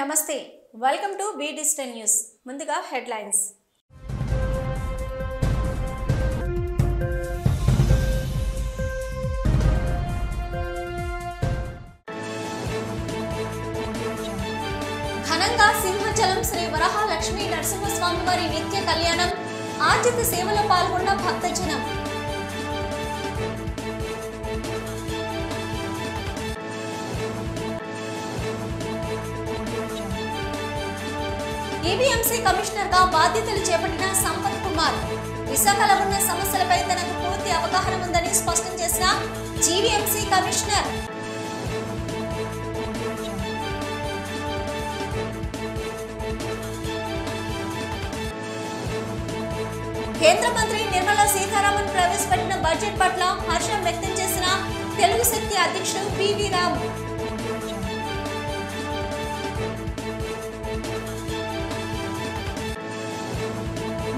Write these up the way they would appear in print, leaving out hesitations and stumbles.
నమస్తే welcome to be digital news ముందుగా headlines ఘనంగా సింహాచలం శ్రీ వరహాలక్ష్మీ నరసింహస్వామి వారి నిత్య కళ్యాణం ఆర్జిత సేవలో పాల్గొన్న భక్తజనం జీవీఎంసీ కమిషనర్ గా బాధ్యతలు చేపట్టిన సంపత్ కుమార్ విశాఖలో ఉన్న సమస్యలపై తనకు పూర్తి అవగాహన ఉందని స్పష్టం చేసిన జీవీఎంసీ కమిషనర్. కేంద్ర మంత్రి నిర్మలా సీతారామన్ ప్రవేశపెట్టిన బడ్జెట్ పట్ల హర్షం వ్యక్తం చేసిన తెలుగు శక్తి అధ్యక్షుడు పివి రామ్.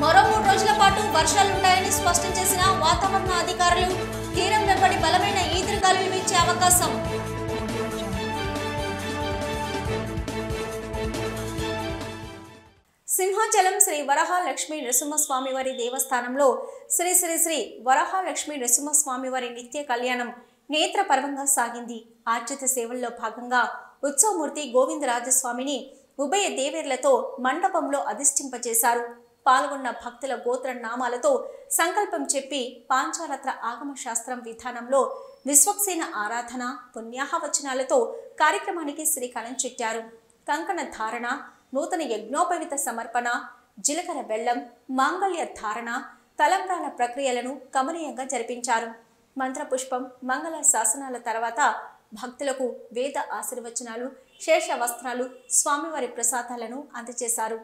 మరో 3 రోజుల పాటు వర్షాలుంటాయని స్పష్టం చేసిన వాతావరణ అధికారులు తీరం వెంబడి బలమైన ఈదురుగాలులు వీచే అవకాశం. సింహాచలం శ్రీ వరహాలక్ష్మీ నరసింహస్వామి వారి దేవస్థానంలో శ్రీ శ్రీ శ్రీ వరహాలక్ష్మీ నరసింహస్వామి వారి నిత్య కళ్యాణం నేత్ర పర్వంగా సాగింది. ఆర్జిత సేవల్లో భాగంగా ఉత్సవమూర్తి గోవిందరాజస్వామిని ఉభయ దేవేర్లతో మండపంలో అధిష్ఠింపచేశారు. పాల్గొన్న భక్తుల గోత్ర నామాలతో సంకల్పం చెప్పి పాంచారత్ర ఆగమ శాస్త్రం విధానంలో విశ్వక్సేన ఆరాధన పుణ్యాహవచనాలతో కార్యక్రమానికి శ్రీకారం చుట్టారు. కంకణ ధారణ, నూతన యజ్ఞోపవిత సమర్పణ, జీలకర్ర బెల్లం, మాంగళ్య ధారణ, తలంబ్రాల ప్రక్రియలను కమనీయంగా జరిపించారు. మంత్రపుష్పం, మంగళ శాసనాల తర్వాత భక్తులకు వేద ఆశీర్వచనాలు, శేష వస్త్రాలు, స్వామివారి ప్రసాదాలను అందజేశారు.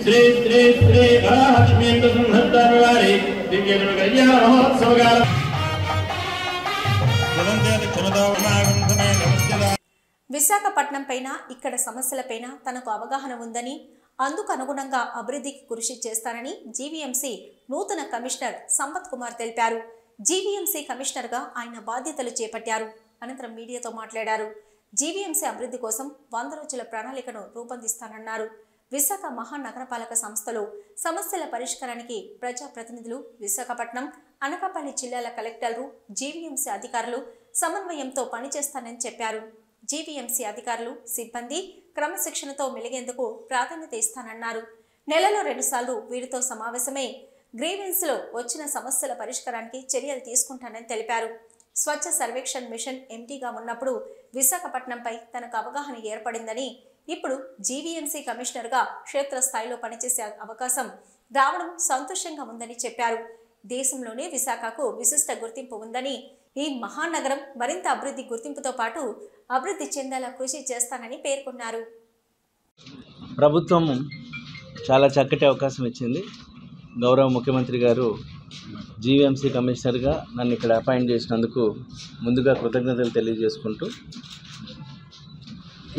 శ్రీ శ్రీ శ్రీ వరహాలక్ష్మీ నరసింహస్వామి వారి దివ్య కళ్యాణ మహోత్సవ. విశాఖపట్నం పైన ఇక్కడ సమస్యలపైన తనకు అవగాహన ఉందని, అందుకు అనుగుణంగా అభివృద్ధికి కృషి చేస్తానని జీవీఎంసీ నూతన కమిషనర్ సంపత్ కుమార్ తెలిపారు. జీవీఎంసీ కమిషనర్ గా ఆయన బాధ్యతలు చేపట్టారు. అనంతరం మీడియాతో మాట్లాడారు. జీవీఎంసీ అభివృద్ధి కోసం 100 రోజుల ప్రణాళికను రూపొందిస్తానన్నారు. విశాఖ మహానగరపాలక సంస్థలో సమస్యల పరిష్కారానికి ప్రజాప్రతినిధులు, విశాఖపట్నం, అనకాపల్లి జిల్లాల కలెక్టర్లు, జీవీఎంసీ అధికారులు సమన్వయంతో పనిచేస్తానని చెప్పారు. జీవీఎంసీ అధికారులు, సిబ్బంది క్రమశిక్షణతో మెలిగేందుకు ప్రాధాన్యత ఇస్తానన్నారు. నెలలో 2 సార్లు వీరితో సమావేశమై గ్రీవెన్స్ లో వచ్చిన సమస్యల పరిష్కారానికి చర్యలు తీసుకుంటానని తెలిపారు. స్వచ్ఛ సర్వేక్షణ్ మిషన్ ఎండీగా ఉన్నప్పుడు విశాఖపట్నంపై తనకు అవగాహన ఏర్పడిందని, ఇప్పుడు జీవీఎంసీ కమిషనర్గా క్షేత్రస్థాయిలో పనిచేసే అవకాశం రావడం సంతోషంగా ఉందని చెప్పారు. దేశంలోనే విశాఖకు విశిష్ట గుర్తింపు ఉందని, ఈ మహానగరం మరింత అభివృద్ధి గుర్తింపుతో పాటు అభివృద్ధి చెందేలా కృషి చేస్తానని పేర్కొన్నారు. ప్రభుత్వం చాలా చక్కటి అవకాశం ఇచ్చింది. గౌరవ ముఖ్యమంత్రి గారు జీవీఎంసీ కమిషనర్గా నన్ను ఇక్కడ అపాయింట్ చేసినందుకు ముందుగా కృతజ్ఞతలు తెలియజేసుకుంటూ,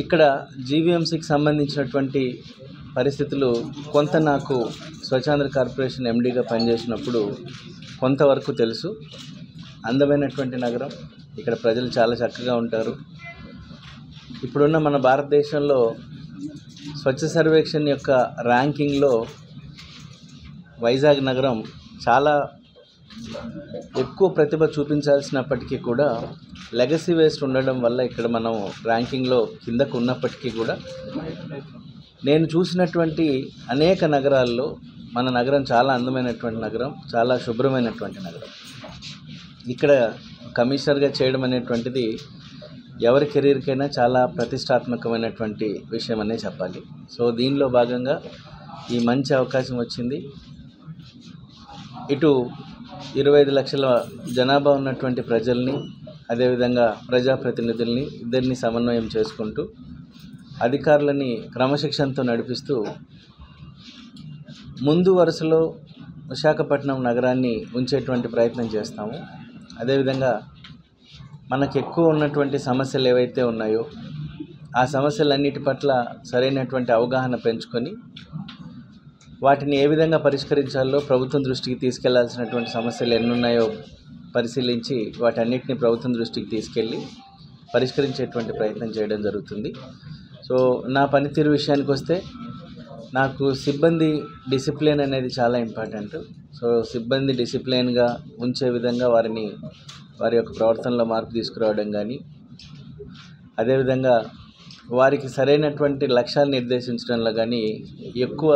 ఇక్కడ జీవీఎంసీకి సంబంధించినటువంటి పరిస్థితులు కొంత నాకు స్వచ్ఛాంధ్ర కార్పొరేషన్ ఎండీగా పనిచేసినప్పుడు కొంతవరకు తెలుసు. అందమైనటువంటి నగరం, ఇక్కడ ప్రజలు చాలా చక్కగా ఉంటారు. ఇప్పుడున్న మన భారతదేశంలో స్వచ్ఛ సర్వేక్షణ్ యొక్క ర్యాంకింగ్లో వైజాగ్ నగరం చాలా ఎక్కువ ప్రతిభ చూపించాల్సినప్పటికీ కూడా లెగసీ వేస్ట్ ఉండడం వల్ల ఇక్కడ మనం ర్యాంకింగ్లో కిందకు ఉన్నప్పటికీ కూడా నేను చూసినటువంటి అనేక నగరాల్లో మన నగరం చాలా అందమైనటువంటి నగరం, చాలా శుభ్రమైనటువంటి నగరం. ఇక్కడ కమిషనర్గా చేయడం అనేటువంటిది ఎవరి కెరీర్కైనా చాలా ప్రతిష్టాత్మకమైనటువంటి విషయం అనే చెప్పాలి. సో దీనిలో భాగంగా ఈ మంచి అవకాశం వచ్చింది. ఇటు 25 లక్షల జనాభా ఉన్నటువంటి ప్రజల్ని, అదేవిధంగా ప్రజాప్రతినిధుల్ని ఇద్దరిని సమన్వయం చేసుకుంటూ అధికారులని క్రమశిక్షణతో నడిపిస్తూ ముందు వరుసలో విశాఖపట్నం నగరాన్ని ఉంచేటువంటి ప్రయత్నం చేస్తాము. అదేవిధంగా మనకు ఎక్కువ ఉన్నటువంటి సమస్యలు ఏవైతే ఉన్నాయో ఆ సమస్యలన్నిటి పట్ల సరైనటువంటి అవగాహన పెంచుకొని వాటిని ఏ విధంగా పరిష్కరించాలో ప్రభుత్వం దృష్టికి తీసుకెళ్లాల్సినటువంటి సమస్యలు ఎన్నున్నాయో పరిశీలించి వాటన్నిటిని ప్రభుత్వం దృష్టికి తీసుకెళ్ళి పరిష్కరించేటువంటి ప్రయత్నం చేయడం జరుగుతుంది. సో నా పనితీరు విషయానికి వస్తే నాకు సిబ్బంది డిసిప్లిన్ అనేది చాలా ఇంపార్టెంట్. సో సిబ్బంది డిసిప్లిన్గా ఉంచే విధంగా వారి యొక్క ప్రవర్తనలో మార్పు తీసుకురావడం కానీ, అదేవిధంగా వారికి సరైనటువంటి లక్ష్యాలు నిర్దేశించడంలో కానీ ఎక్కువ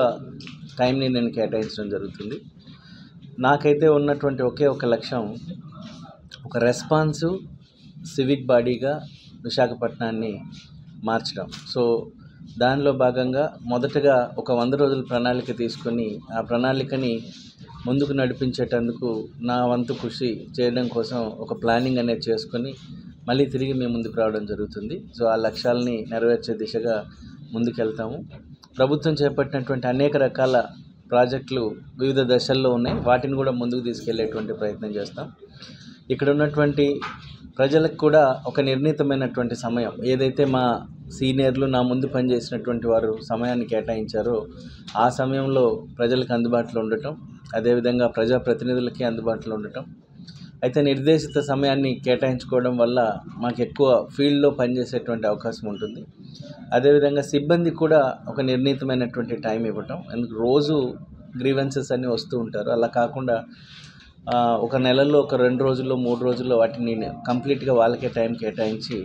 టైంని నేను కేటాయించడం జరుగుతుంది. నాకైతే ఉన్నటువంటి ఒకే ఒక లక్ష్యం ఒక రెస్పాన్సివ్ సివిక్ బాడీగా విశాఖపట్నాన్ని మార్చడం. సో దానిలో భాగంగా మొదటగా ఒక 100 రోజుల ప్రణాళిక తీసుకొని ఆ ప్రణాళికని ముందుకు నడిపించేటందుకు నా వంతు కృషి చేయడం కోసం ఒక ప్లానింగ్ అనేది చేసుకొని మళ్ళీ తిరిగి మేము ముందుకు రావడం జరుగుతుంది. సో ఆ లక్ష్యాలని నెరవేర్చే దిశగా ముందుకెళ్తాము. ప్రభుత్వం చేపట్టినటువంటి అనేక రకాల ప్రాజెక్టులు వివిధ దశల్లో ఉన్నాయి. వాటిని కూడా ముందుకు తీసుకెళ్లేటువంటి ప్రయత్నం చేస్తాం. ఇక్కడ ఉన్నటువంటి ప్రజలకు కూడా ఒక నిర్ణీతమైనటువంటి సమయం, ఏదైతే మా సీనియర్లు నా ముందు పనిచేసినటువంటి వారు సమయాన్ని కేటాయించారో ఆ సమయంలో ప్రజలకు అందుబాటులో ఉండటం, అదేవిధంగా ప్రజాప్రతినిధులకి అందుబాటులో ఉండటం. అయితే నిర్దేశిత సమయాన్ని కేటాయించుకోవడం వల్ల మాకు ఎక్కువ ఫీల్డ్లో పనిచేసేటువంటి అవకాశం ఉంటుంది. అదేవిధంగా సిబ్బంది కూడా ఒక నిర్ణీతమైనటువంటి టైం ఇవ్వటం. ఎందుకు రోజు గ్రీవెన్సెస్ అన్నీ వస్తూ ఉంటారు. అలా కాకుండా ఒక నెలలో ఒక 2 రోజుల్లో 3 రోజుల్లో వాటిని కంప్లీట్గా వాళ్ళకే టైం కేటాయించి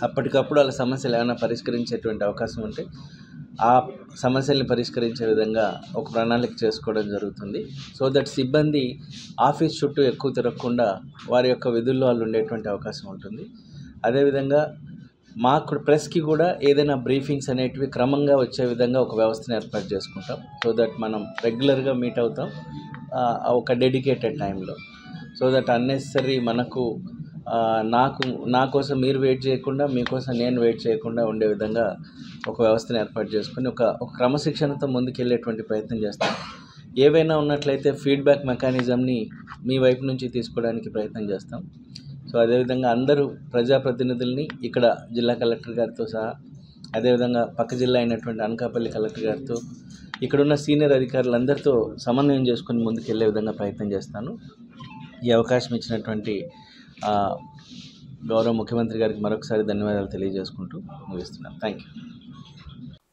అప్పటికప్పుడు వాళ్ళ సమస్యలు ఏమైనా పరిష్కరించేటువంటి అవకాశం ఉంటే ఆ సమస్యల్ని పరిష్కరించే విధంగా ఒక ప్రణాళిక చేసుకోవడం జరుగుతుంది. సో దట్ సిబ్బంది ఆఫీస్ చుట్టూ ఎక్కువ తిరగకుండా వారి యొక్క విధుల్లో వాళ్ళు ఉండేటువంటి అవకాశం ఉంటుంది. అదేవిధంగా మాకు ప్రెస్కి కూడా ఏదైనా బ్రీఫింగ్స్ అనేటివి క్రమంగా వచ్చే విధంగా ఒక వ్యవస్థను ఏర్పాటు చేసుకుంటాం. సో దట్ మనం రెగ్యులర్గా మీట్ అవుతాం ఒక డెడికేటెడ్ టైంలో. సో దట్ అన్నెసరీ మనకు నా కోసం మీరు వెయిట్ చేయకుండా, మీకోసం నేను వెయిట్ చేయకుండా ఉండే విధంగా ఒక వ్యవస్థను ఏర్పాటు చేసుకుని ఒక క్రమశిక్షణతో ముందుకెళ్ళేటువంటి ప్రయత్నం చేస్తాం. ఏవైనా ఉన్నట్లయితే ఫీడ్బ్యాక్ మెకానిజంని మీ వైపు నుంచి తీసుకోవడానికి ప్రయత్నం చేస్తాం. సో అదేవిధంగా అందరూ ప్రజాప్రతినిధుల్ని ఇక్కడ జిల్లా కలెక్టర్ గారితో సహా, అదేవిధంగా పక్క జిల్లా అయినటువంటి అనకాపల్లి కలెక్టర్ గారితో, ఇక్కడున్న సీనియర్ అధికారులందరితో సమన్వయం చేసుకుని ముందుకెళ్లే విధంగా ప్రయత్నం చేస్తాను. ఈ అవకాశం ఇచ్చినటువంటి గౌరవ ముఖ్యమంత్రి గారికి మరొకసారి ధన్యవాదాలు తెలియజేసుకుంటూ ముగిస్తున్నాను. Thank you.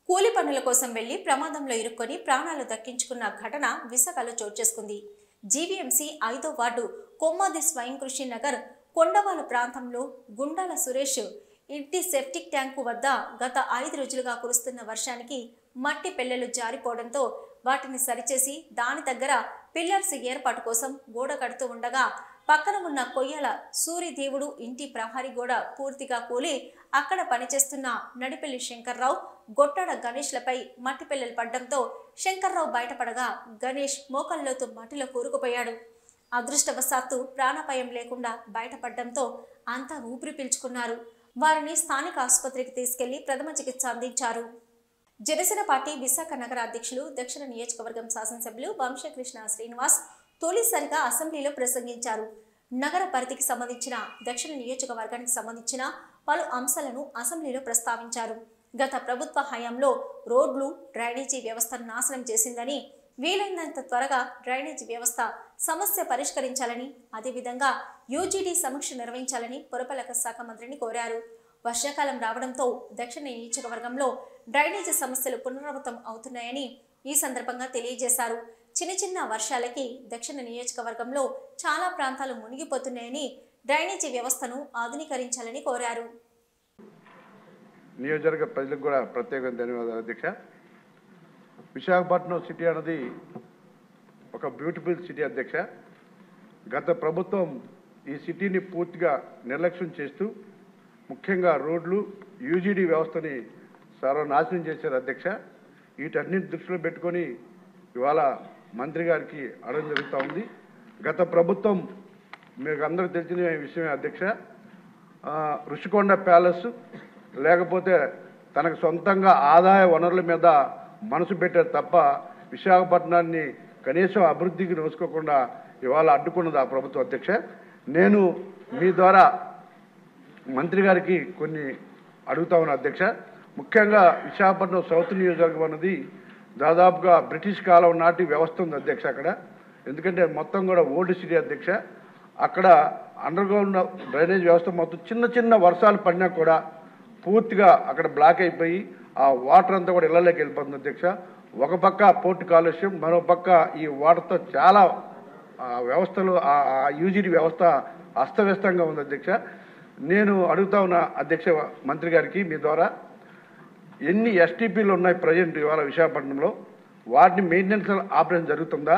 కూలి పనుల కోసం వెళ్లి ప్రమాదంలో ఇరుక్కొని ప్రాణాలు దక్కించుకున్న ఘటన విశాఖలో చోటు చేసుకుంది. జీవీఎంసీ 5వ వార్డు కొమ్మాది స్వయం కృషి నగర్ కొండవాల ప్రాంతంలో గుండాల సురేష్ ఇంటి సెప్టిక్ ట్యాంకు వద్ద గత 5 రోజులుగా కురుస్తున్న వర్షానికి మట్టి పెళ్లెలు జారిపోవడంతో వాటిని సరిచేసి దాని దగ్గర పిల్లర్స్ ఏర్పాటు కోసం గోడ కడుతూ ఉండగా పక్కన ఉన్న కొయ్యల సూర్యదేవుడు ఇంటి ప్రహరీ గోడ పూర్తిగా కూలి అక్కడ పనిచేస్తున్న నడిపెల్లి శంకర్రావు, గొట్టాడ గణేష్లపై మట్టి పెళ్లెలు పడ్డంతో శంకర్రావు బయటపడగా గణేష్ మోకాళ్ళలోతు మట్టిలో కూరుకుపోయాడు. అదృష్టవశాత్తు ప్రాణాపాయం లేకుండా బయటపడడంతో అంతా ఊపిరి పీల్చుకున్నారు. వారిని స్థానిక ఆసుపత్రికి తీసుకెళ్లి ప్రథమ చికిత్స అందించారు. జనసేన పార్టీ విశాఖ నగర అధ్యక్షులు, దక్షిణ నియోజకవర్గం శాసనసభ్యులు వంశకృష్ణ శ్రీనివాస్ తొలిసారిగా అసెంబ్లీలో ప్రసంగించారు. నగర పరిధికి సంబంధించిన దక్షిణ నియోజకవర్గానికి సంబంధించిన పలు అంశాలను అసెంబ్లీలో ప్రస్తావించారు. గత ప్రభుత్వ హయాంలో రోడ్లు, డ్రైనేజీ వ్యవస్థను నాశనం చేసిందని, వీలైనంత త్వరగా డ్రైనేజీ వ్యవస్థ సమస్య పరిష్కరించాలని, అదేవిధంగా యూజీడీ సమీక్ష నిర్వహించాలని పురపాలక శాఖ మంత్రిని కోరారు. వర్షాకాలం రావడంతో దక్షిణ నియోజకవర్గంలో డ్రైనేజీ సమస్యలు పునరావృతం అవుతున్నాయని ఈ సందర్భంగా తెలియజేశారు. చిన్న వర్షాలకి దక్షిణ నియోజకవర్గంలో చాలా ప్రాంతాలు మునిగిపోతున్నాయని, డ్రైనేజీ వ్యవస్థను ఆధునీకరించాలని కోరారు. నియోజకవర్గ ప్రజలకు కూడా ప్రత్యేకంగా ధన్యవాదాలు అధ్యక్ష. విశాఖపట్నం సిటీ అన్నది ఒక బ్యూటిఫుల్ సిటీ అధ్యక్ష. గత ప్రభుత్వం ఈ సిటీని పూర్తిగా నిర్లక్ష్యం చేస్తూ ముఖ్యంగా రోడ్లు, యూజీడీ వ్యవస్థని సర్వనాశనం చేశారు అధ్యక్ష. వీటన్నిటి దృష్టిలో పెట్టుకొని ఇవాళ మంత్రి గారికి అడగడం జరుగుతూ ఉంది. గత ప్రభుత్వం మీకు అందరూ తెలిసిన విషయమే అధ్యక్ష, రుషికొండ ప్యాలెస్, లేకపోతే తనకు సొంతంగా ఆదాయ వనరుల మీద మనసు పెట్టారు తప్ప విశాఖపట్నాన్ని కనీసం అభివృద్ధికి నోసుకోకుండా ఇవాళ అడ్డుకున్నది ఆ ప్రభుత్వం అధ్యక్ష. నేను మీ ద్వారా మంత్రి గారికి కొన్ని అడుగుతా ఉన్నా అధ్యక్ష. ముఖ్యంగా విశాఖపట్నం సౌత్ నియోజకవర్గం అన్నది దాదాపుగా బ్రిటిష్ కాలం నాటి వ్యవస్థ ఉంది అధ్యక్ష అక్కడ. ఎందుకంటే మొత్తం కూడా ఓల్డ్ సిటీ అధ్యక్ష. అక్కడ అండర్ గ్రౌండ్ డ్రైనేజ్ వ్యవస్థ మొత్తం చిన్న చిన్న వర్షాలు పడినా కూడా పూర్తిగా అక్కడ బ్లాక్ అయిపోయి ఆ వాటర్ అంతా కూడా ఇళ్లలోకి వెళ్ళిపోతుంది అధ్యక్ష. ఒక పక్క పోర్టు కాలుష్యం, మరో పక్క ఈ వాటర్తో చాలా వ్యవస్థలు ఆ యూజీడీ వ్యవస్థ అస్తవ్యస్తంగా ఉంది అధ్యక్ష. నేను అడుగుతా ఉన్న అధ్యక్ష మంత్రి గారికి మీ ద్వారా ఎన్ని ఎస్టీపీలు ఉన్నాయి ప్రజెంట్ ఇవాళ విశాఖపట్నంలో, వాటిని మెయింటెనెన్స్ ఆపరేషన్ జరుగుతుందా,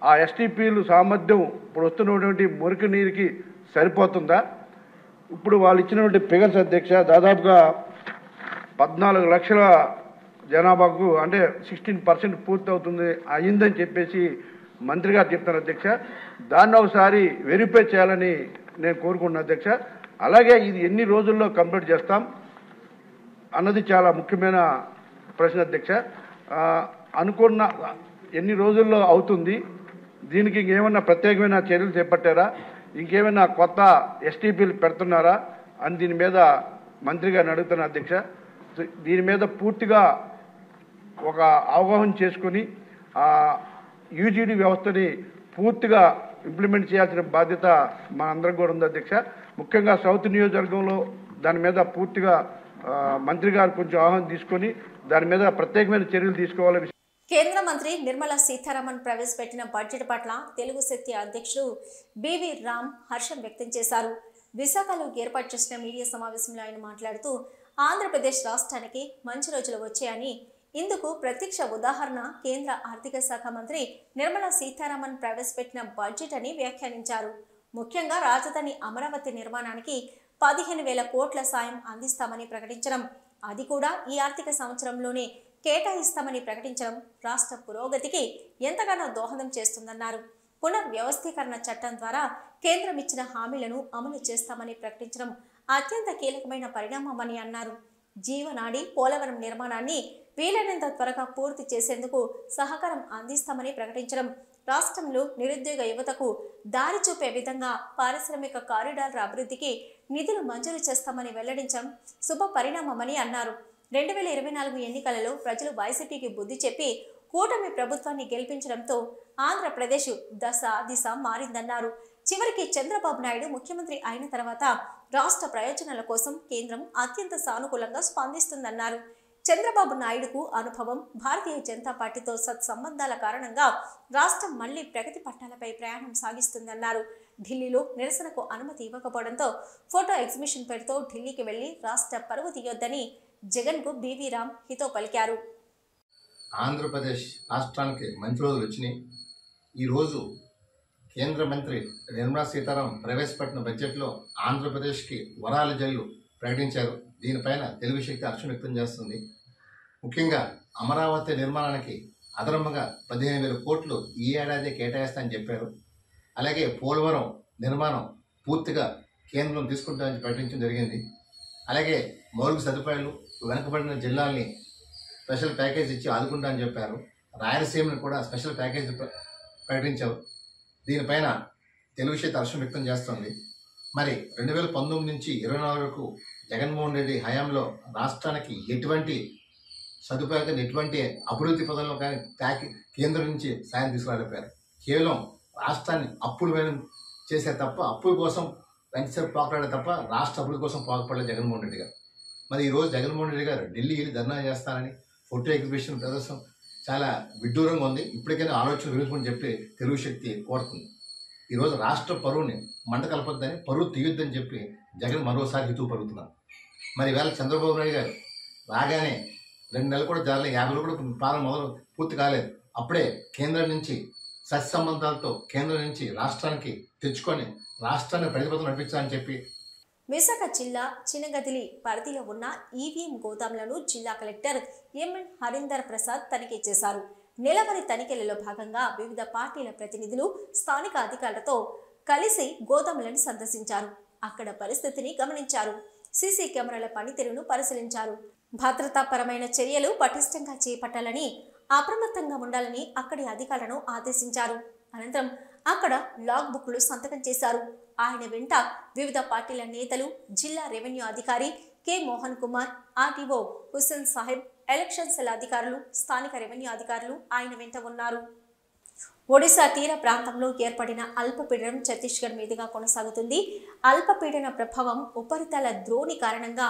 ఆ ఎస్టీపీలు సామర్థ్యం ఇప్పుడు వస్తున్నటువంటి మురికి నీరుకి సరిపోతుందా? ఇప్పుడు వాళ్ళు ఇచ్చినటువంటి ఫిగర్స్ అధ్యక్ష దాదాపుగా 14 లక్షల జనాభాకు అంటే 16% పూర్తి అవుతుంది అయిందని చెప్పేసి మంత్రి గారు చెప్తారు అధ్యక్ష. దాన్ని ఒకసారి వెరిఫై చేయాలని నేను కోరుకుంటున్నాను అధ్యక్ష. అలాగే ఇది ఎన్ని రోజుల్లో కంప్లీట్ చేస్తాం అన్నది చాలా ముఖ్యమైన ప్రశ్న అధ్యక్ష. అనుకున్న ఎన్ని రోజుల్లో అవుతుంది, దీనికి ఇంకేమైనా ప్రత్యేకమైన చర్యలు చేపట్టారా, ఇంకేమైనా కొత్త ఎస్టీపీలు పెడుతున్నారా అని దీని మీద మంత్రి గారిని అడుగుతున్నా అధ్యక్ష. దీని మీద పూర్తిగా ఒక అవగాహన చేసుకుని యూజీడీ వ్యవస్థని పూర్తిగా ఇంప్లిమెంట్ చేయాల్సిన బాధ్యత మనందరం కూడా ఉంది అధ్యక్ష. ముఖ్యంగా సౌత్ నియోజకవర్గంలో దాని మీద పూర్తిగా మంత్రి గారు కొంచెం అవగాహన తీసుకొని దాని మీద ప్రత్యేకమైన చర్యలు తీసుకోవాలి. కేంద్ర మంత్రి నిర్మలా సీతారామన్ ప్రవేశపెట్టిన బడ్జెట్ పట్ల తెలుగు శక్తి అధ్యక్షుడు బివి రామ్ హర్షం వ్యక్తం చేశారు. విశాఖలో ఏర్పాటు చేసిన మీడియా సమావేశంలో ఆయన మాట్లాడుతూ ఆంధ్రప్రదేశ్ రాష్ట్రానికి మంచి రోజులు వచ్చాయని, ఇందుకు ప్రత్యక్ష ఉదాహరణ కేంద్ర ఆర్థిక శాఖ మంత్రి నిర్మలా సీతారామన్ ప్రవేశపెట్టిన బడ్జెట్ అని వ్యాఖ్యానించారు. ముఖ్యంగా రాజధాని అమరావతి నిర్మాణానికి 15,000 కోట్ల సాయం అందిస్తామని ప్రకటించడం, అది కూడా ఈ ఆర్థిక సంవత్సరంలోనే కేటాయిస్తామని ప్రకటించడం రాష్ట్ర పురోగతికి ఎంతగానో దోహదం చేస్తుందన్నారు. పునర్వ్యవస్థీకరణ చట్టం ద్వారా కేంద్రం ఇచ్చిన హామీలను అమలు చేస్తామని ప్రకటించడం అత్యంత కీలకమైన పరిణామమని అన్నారు. జీవనాడి పోలవరం నిర్మాణాన్ని వీలైనంత త్వరగా పూర్తి చేసేందుకు సహకారం అందిస్తామని ప్రకటించడం రాష్ట్రంలో నిరుద్యోగ యువతకు దారి చూపే విధంగా పారిశ్రామిక కారిడార్ల అభివృద్ధికి నిధులు మంజూరు చేస్తామని వెల్లడించడం శుభ పరిణామమని అన్నారు. 2024 ఎన్నికలలో ప్రజలు వైసీపీకి బుద్ధి చెప్పి కూటమి ప్రభుత్వాన్ని గెలిపించడంతో ఆంధ్రప్రదేశ్ దిశ మారిందన్నారు. చివరికి చంద్రబాబు నాయుడు ముఖ్యమంత్రి అయిన తర్వాత రాష్ట్ర ప్రయోజనాల కోసం కేంద్రం అత్యంత సానుకూలంగా స్పందిస్తుందన్నారు. చంద్రబాబు నాయుడుకు అనుభవం, భారతీయ జనతా పార్టీతో సత్సంబంధాల కారణంగా రాష్ట్రం మళ్లీ ప్రగతి పట్టాలపై ప్రయాణం సాగిస్తుందన్నారు. ఢిల్లీలో నిరసనకు అనుమతి ఇవ్వకపోవడంతో ఫోటో ఎగ్జిబిషన్ పేరుతో ఢిల్లీకి వెళ్లి రాష్ట్ర పరువు తీయొద్దని జగన్కు బివి రామ్ హితో పలికారు. ఆంధ్రప్రదేశ్ రాష్ట్రానికి మంచి రోజులు వచ్చినాయి. ఈరోజు కేంద్ర మంత్రి నిర్మలా సీతారామన్ ప్రవేశపెట్టిన బడ్జెట్లో ఆంధ్రప్రదేశ్కి వరాల జల్లు ప్రకటించారు. దీనిపైన తెలుగు శక్తి హర్షం వ్యక్తం చేస్తుంది. ముఖ్యంగా అమరావతి నిర్మాణానికి అదనంగా 15,000 కోట్లు ఈ ఏడాది కేటాయిస్తామని చెప్పారు. అలాగే పోలవరం నిర్మాణం పూర్తిగా కేంద్రం తీసుకుంటామని ప్రకటించడం జరిగింది. అలాగే మౌలిక సదుపాయాలు వెనుకబడిన జిల్లాల్ని స్పెషల్ ప్యాకేజ్ ఇచ్చి ఆదుకుంటామని చెప్పారు. రాయలసీమను కూడా స్పెషల్ ప్యాకేజ్ ప్రకటించారు. దీనిపైన తెలుగు శక్తి హర్షం వ్యక్తం చేస్తుంది. మరి 2019 నుంచి 24 వరకు జగన్మోహన్ రెడ్డి హయాంలో రాష్ట్రానికి ఎటువంటి సదుపాయాలు, ఎటువంటి అభివృద్ధి పదంలో కానీ కేంద్రం నుంచి సాయం తీసుకురాలేపారు. కేవలం రాష్ట్రాన్ని అప్పులు చేసే తప్ప, అప్పుల కోసం వెంటసేపు పోకడాడే తప్ప రాష్ట్ర అభివృద్ధి కోసం పోకపడలేదు జగన్మోహన్ రెడ్డి గారు. మరి ఈరోజు జగన్మోహన్ రెడ్డి గారు ఢిల్లీ వెళ్ళి ధర్నా చేస్తానని ఫోటో ఎగ్జిబిషన్ ప్రదర్శన చాలా విడ్డూరంగా ఉంది. ఇప్పటికైనా ఆలోచన విరుచుకుని చెప్పి తెలుగు శక్తి కోరుతుంది. ఈరోజు రాష్ట్ర పరువుని మంట కలపొద్దని, పరువు తీయొద్దని చెప్పి జగన్ మరోసారి హితువు పలుకుతున్నారు. మరి ఈవేళ చంద్రబాబు నాయుడు గారు రాగానే 2 నెలలు కూడా జారలేదు, 50 రోజులు కూడా పాలన పూర్తి కాలేదు. అప్పుడే కేంద్రం నుంచి సత్సంబంధాలతో కేంద్రం నుంచి రాష్ట్రానికి తెచ్చుకొని రాష్ట్రాన్ని ప్రతిపత్తులు నడిపించాలని చెప్పి విశాఖ జిల్లా చినగదిలి పరిధిలో ఉన్న ఈవీఎం గోదాంలను జిల్లా కలెక్టర్ ఎంఎన్ హరీందర్ ప్రసాద్ తనిఖీ చేశారు. నెలవారీ తనిఖీలలో భాగంగా వివిధ పార్టీల ప్రతినిధులు స్థానిక అధికారులతో కలిసి గోదాములను సందర్శించారు. అక్కడ పరిస్థితిని గమనించారు. సీసీ కెమెరాల పనితీరును పరిశీలించారు. భద్రతాపరమైన చర్యలు పటిష్టంగా చేపట్టాలని, అప్రమత్తంగా ఉండాలని అక్కడి అధికారులను ఆదేశించారు. అనంతరం అక్కడ లాగ్ బుక్లు సంతకం చేశారు. ఆయన వెంట వివిధ పార్టీల నేతలు, జిల్లా రెవెన్యూ అధికారి K Mohan Kumar, RTO Hussain Saheb, election cell అధికారులు, స్థానిక రెవెన్యూ అధికారులు ఆయన వెంట ఉన్నారు. ఒడిశా తీర ప్రాంతంలో ఏర్పడిన అల్పపీడనం ఛత్తీస్గఢ్ మీదుగా కొనసాగుతుంది. అల్పపీడన ప్రభావం ఉపరితల ద్రోణి కారణంగా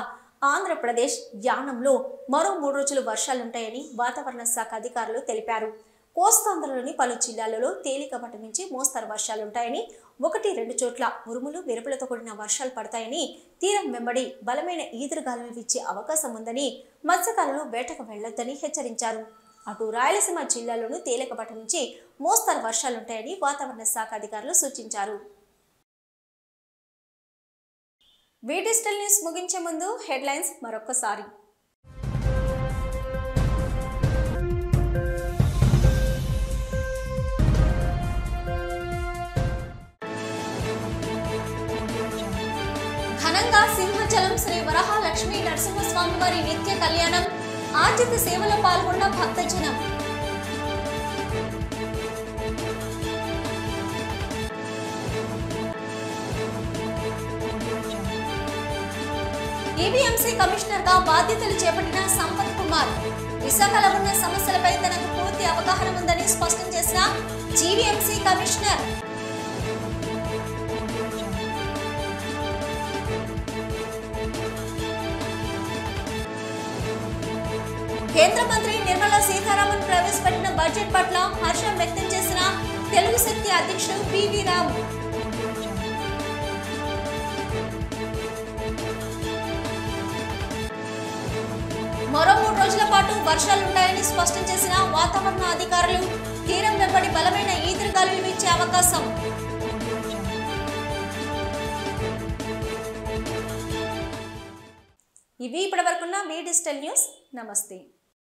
ఆంధ్రప్రదేశ్ యానంలో మరో 3 రోజులు వర్షాలుంటాయని వాతావరణ శాఖ అధికారులు తెలిపారు. కోస్తాంధ్రలోని పలు జిల్లాలలో తేలికపాటి నుంచి మోస్తరు వర్షాలుంటాయని, 1-2 చోట్ల ఉరుములు మెరుపులతో కూడిన వర్షాలు పడతాయని, తీరం వెంబడి బలమైన ఈదురుగాలులు వీచే అవకాశం ఉందని, మత్స్యకారులు వేటకు వెళ్లొద్దని హెచ్చరించారు. అటు రాయలసీమ జిల్లాలోనూ తేలికపాటి నుంచి మోస్తరు వర్షాలుంటాయని వాతావరణ శాఖ అధికారులు సూచించారు. డిజిటల్ న్యూస్ ముగించే ముందు హెడ్లైన్స్ మరొకసారి. ఘనంగా సింహాచలం శ్రీ వరహాలక్ష్మీ నరసింహస్వామి వారి నిత్య కళ్యాణం, ఆర్జిత సేవలో పాల్గొన్న భక్తజనం. ఈవీఎంసీ కమిషనర్ గా బాధ్యతలు చేపట్టిన సంపత్ కుమార్, విశాఖలో ఉన్న సమస్యలపై తనకు పూర్తి అవగాహన ఉందని స్పష్టం చేసిన జీవీఎంసీ కమిషనర్. కేంద్ర మంత్రి నిర్మలా సీతారామన్ ప్రవేశపెట్టిన బడ్జెట్ పట్ల హర్షం వ్యక్తం చేసిన తెలుగు శక్తి అధ్యక్షుడు పివి రామ్. మరో 3 రోజుల పాటు వర్షాలుంటాయని స్పష్టం చేసిన వాతావరణ అధికారులు, తీరం వెంబడి బలమైన ఈదురుగాలులు వీచే అవకాశం. ఇవి ఇప్పటివరకున్న డిజిటల్ న్యూస్. నమస్తే.